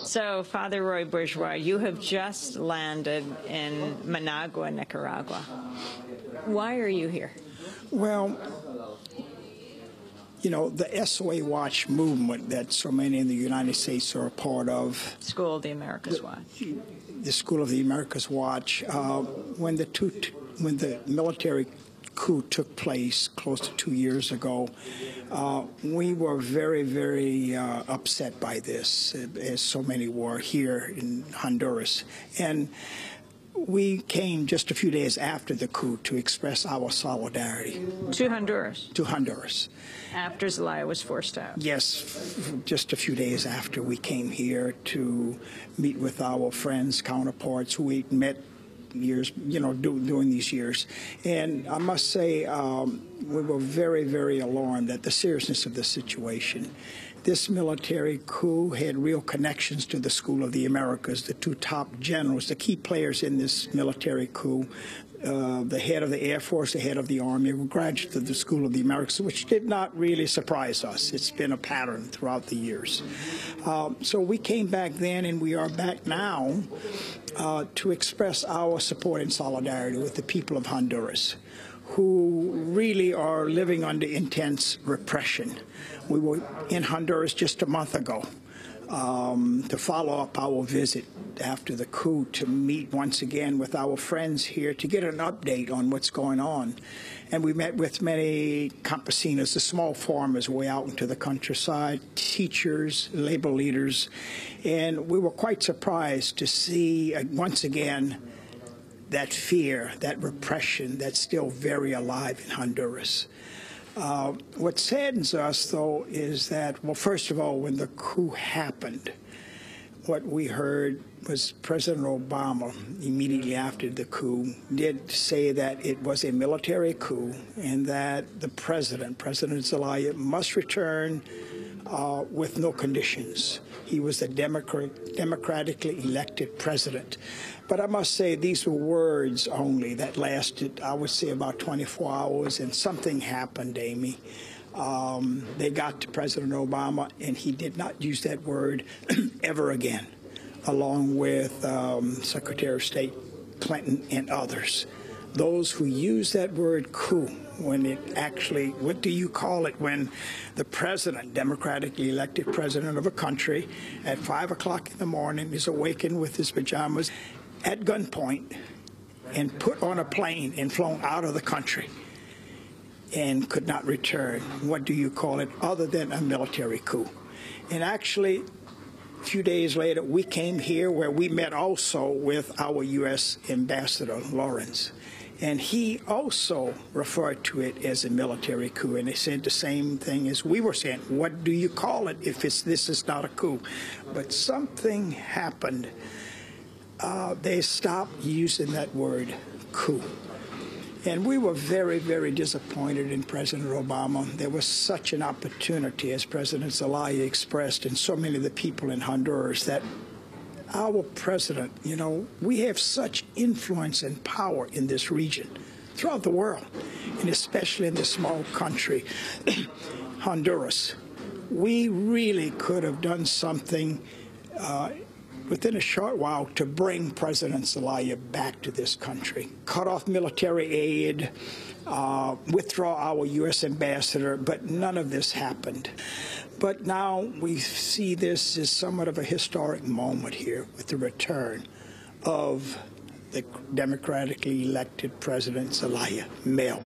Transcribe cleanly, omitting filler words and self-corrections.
So, Father Roy Bourgeois, you have just landed in Managua, Nicaragua. Why are you here? Well, you know, the SOA Watch movement that so many in the United States are a part of. School of the Americas Watch. The School of the Americas Watch. When the military coup took place close to 2 years ago, we were very, very upset by this, as so many were here in Honduras. And we came just a few days after the coup to express our solidarity. To Honduras? To Honduras. After Zelaya was forced out? Yes, just a few days after we came here to meet with our friends, counterparts who we met years, during these years. And I must say, we were very, very alarmed at the seriousness of the situation. This military coup had real connections to the School of the Americas. The two top generals, the key players in this military coup, the head of the Air Force, the head of the Army, were graduates of the School of the Americas, which did not really surprise us. It's been a pattern throughout the years. So we came back then, and we are back now to express our support and solidarity with the people of Honduras, who really are living under intense repression. We were in Honduras just a month ago to follow up our visit after the coup, to meet once again with our friends here to get an update on what's going on. And we met with many campesinos, the small farmers way out into the countryside, teachers, labor leaders, and we were quite surprised to see once again that fear, that repression that's still very alive in Honduras. What saddens us, though, is that, well, first of all, when the coup happened, what we heard was President Obama, immediately after the coup, did say that it was a military coup and that the President Zelaya, must return with no conditions. He was the democratically elected president. But I must say these were words only that lasted, I would say, about 24 hours, and something happened, Amy. They got to President Obama, and he did not use that word ever again, along with Secretary of State Clinton and others. Those who use that word coup, when it actually, what do you call it when the president, democratically elected president of a country, at 5 o'clock in the morning is awakened with his pajamas at gunpoint and put on a plane and flown out of the country and could not return? What do you call it other than a military coup? And actually, a few days later, we came here where we met also with our U.S. Ambassador Lawrence. And he also referred to it as a military coup. And they said the same thing as we were saying. What do you call it if this is not a coup? But something happened. They stopped using that word coup. And we were very, very disappointed in President Obama. There was such an opportunity, as President Zelaya expressed, and so many of the people in Honduras, that our president, we have such influence and power in this region, throughout the world, and especially in this small country, Honduras. We really could have done something within a short while to bring President Zelaya back to this country, cut off military aid, withdraw our U.S. ambassador, but none of this happened. But now we see this as somewhat of a historic moment here with the return of the democratically elected President Zelaya, male.